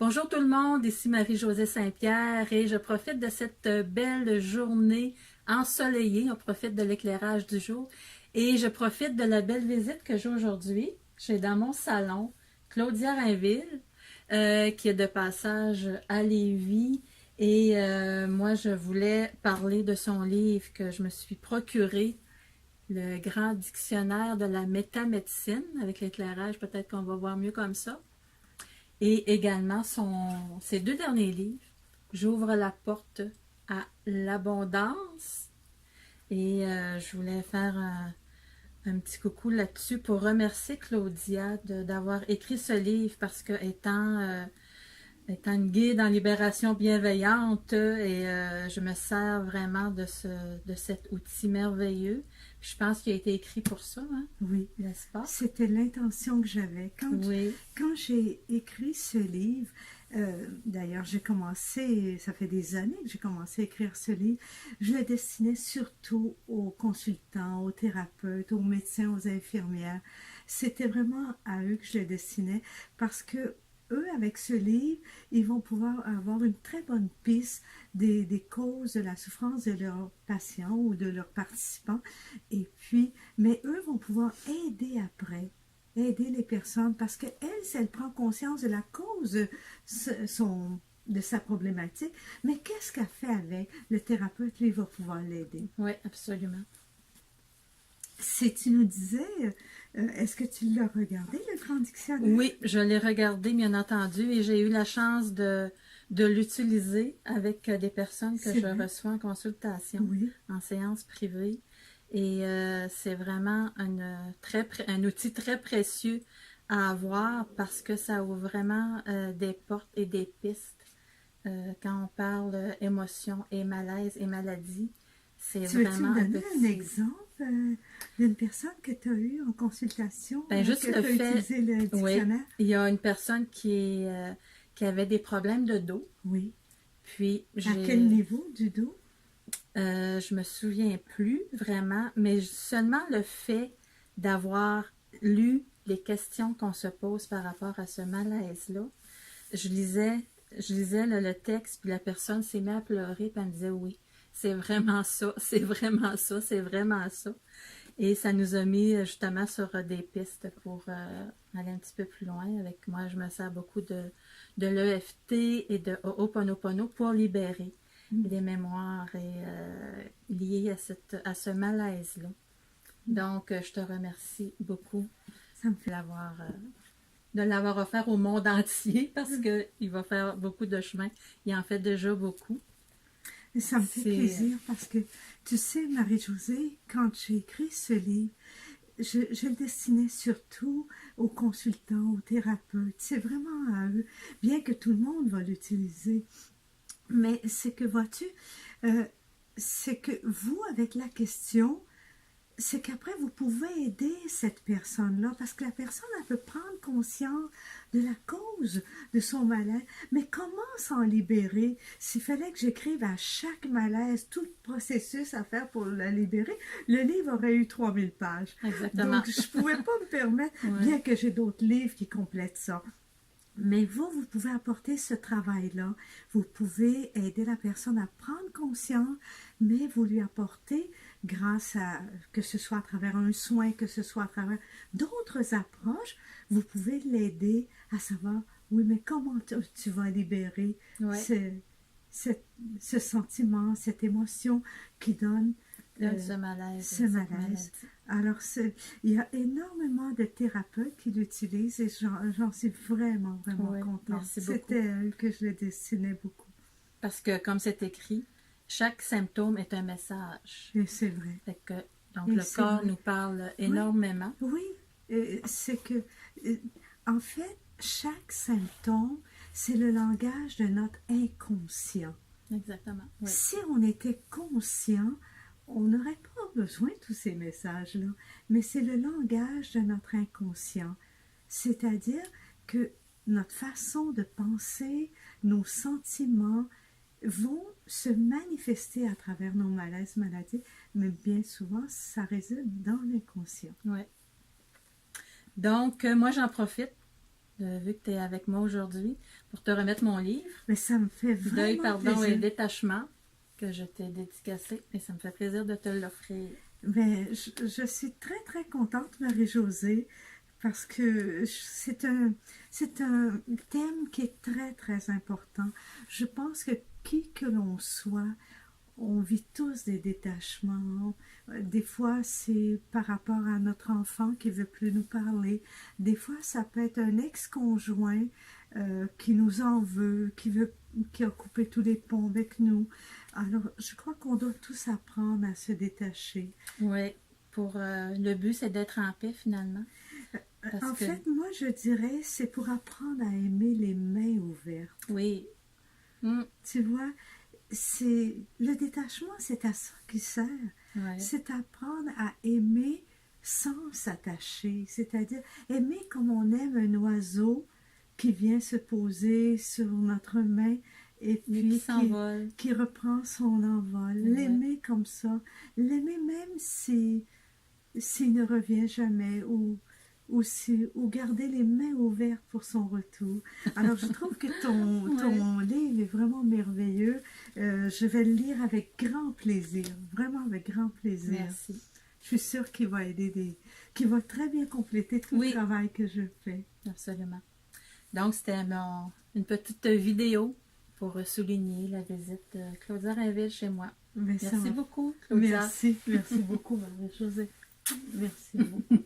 Bonjour tout le monde, ici Marie-Josée Saint-Pierre et je profite de cette belle journée ensoleillée. On profite de l'éclairage du jour et je profite de la belle visite que j'ai aujourd'hui. J'ai dans mon salon Claudia Rainville qui est de passage à Lévis et moi je voulais parler de son livre que je me suis procuré, le grand dictionnaire de la métamédecine. Avec l'éclairage, peut-être qu'on va voir mieux comme ça. Et également ses deux derniers livres, J'ouvre la porte à l'abondance. Et je voulais faire un petit coucou là-dessus pour remercier Claudia d'avoir écrit ce livre parce que étant une guide en libération bienveillante et je me sers vraiment de cet outil merveilleux. Je pense qu'il a été écrit pour ça, hein? Oui, N'est-ce pas? c'était l'intention que j'avais. Oui. Quand j'ai écrit ce livre, d'ailleurs j'ai commencé, ça fait des années que j'ai commencé à écrire ce livre, je le destinais surtout aux consultants, aux thérapeutes, aux médecins, aux infirmières. C'était vraiment à eux que je le destinais parce que eux, avec ce livre, ils vont pouvoir avoir une très bonne piste des causes de la souffrance de leurs patients ou de leurs participants. Et puis, mais eux vont pouvoir aider après, aider les personnes parce qu'elle, si elle prend conscience de la cause de sa problématique, mais qu'est-ce qu'elle fait avec? Le thérapeute, lui, va pouvoir l'aider. Oui, absolument. Si tu nous disais, est-ce que tu l'as regardé, le Grand Dictionnaire? Oui, je l'ai regardé, bien entendu, et j'ai eu la chance de l'utiliser avec des personnes que je reçois en consultation, en séance privée. Et c'est vraiment un outil très précieux à avoir parce que ça ouvre vraiment des portes et des pistes. Quand on parle émotions et malaise et maladie, c'est vraiment un petit... un exemple d'une personne que tu as eue en consultation, juste que tu as utilisé le dictionnaire? Oui, il y a une personne qui avait des problèmes de dos. Oui. Puis à quel niveau du dos? Je me souviens plus vraiment, mais seulement le fait d'avoir lu les questions qu'on se pose par rapport à ce malaise-là, je lisais le texte, puis la personne s'est mise à pleurer, puis elle me disait oui, c'est vraiment ça, c'est vraiment ça, c'est vraiment ça. Et ça nous a mis justement sur des pistes pour aller un petit peu plus loin. Avec moi, je me sers beaucoup de l'EFT et de Ho'oponopono pour libérer les mémoires liées à ce malaise-là. Donc, je te remercie beaucoup de l'avoir offert au monde entier parce qu'il va faire beaucoup de chemin. Il en fait déjà beaucoup. Ça me fait plaisir parce que, tu sais, Marie-Josée, quand j'ai écrit ce livre, je le destinais surtout aux consultants, aux thérapeutes. C'est vraiment à eux, bien que tout le monde va l'utiliser. Mais c'est que, vois-tu, c'est que vous, avec la question, c'est qu'après, vous pouvez aider cette personne-là, parce que la personne, elle peut prendre conscience de la cause de son malaise. Mais comment s'en libérer? S'il fallait que j'écrive à chaque malaise tout le processus à faire pour la libérer, le livre aurait eu 3000 pages. Exactement. Donc, je ne pouvais pas me permettre, bien que j'ai d'autres livres qui complètent ça. Mais vous pouvez apporter ce travail-là. Vous pouvez aider la personne à prendre conscience, mais vous lui apportez, grâce à, que ce soit à travers un soin, que ce soit à travers d'autres approches, vous pouvez l'aider à savoir, oui, mais comment tu vas libérer ce sentiment, cette émotion qui donne ce malaise. Alors, il y a énormément de thérapeutes qui l'utilisent et j'en suis vraiment contente. C'était à eux que je le destinais beaucoup. Parce que, comme c'est écrit, chaque symptôme est un message. Et c'est vrai. Donc, le corps nous parle énormément. Oui, c'est que, en fait, chaque symptôme, c'est le langage de notre inconscient. Exactement. Oui. Si on était conscient, on n'aurait pas besoin de tous ces messages-là, mais c'est le langage de notre inconscient. C'est-à-dire que notre façon de penser, nos sentiments vont se manifester à travers nos malaises, maladies, mais bien souvent, ça réside dans l'inconscient. Oui. Donc, moi, j'en profite vu que tu es avec moi aujourd'hui pour te remettre mon livre. Mais ça me fait Deuil, vraiment pardon plaisir. et détachement que je t'ai dédicacé et ça me fait plaisir de te l'offrir. Mais je suis très, très contente, Marie-Josée, parce que c'est un thème qui est très, très important. Je pense que qui que l'on soit, on vit tous des détachements. Des fois, c'est par rapport à notre enfant qui veut plus nous parler. Des fois, ça peut être un ex-conjoint qui nous en veut, qui a coupé tous les ponts avec nous. Alors, je crois qu'on doit tous apprendre à se détacher. Oui, pour le but, c'est d'être en paix finalement. En fait, moi, je dirais, c'est pour apprendre à aimer les mains ouvertes. Oui. Tu vois, c'est le détachement, c'est à ça qui sert. Ouais. C'est apprendre à aimer sans s'attacher, c'est-à-dire aimer comme on aime un oiseau qui vient se poser sur notre main et puis qui reprend son envol. L'aimer comme ça, l'aimer même s'il ne revient jamais ou garder les mains ouvertes pour son retour. Alors, je trouve que ton livre est vraiment merveilleux. Je vais le lire avec grand plaisir, vraiment avec grand plaisir. Merci. Je suis sûre qu'il va qu'il va très bien compléter tout le travail que je fais. Absolument. Donc, c'était une petite vidéo pour souligner la visite de Claudia Rainville chez moi. Merci beaucoup, Claudia. Merci beaucoup, Marie-Josée. Merci beaucoup.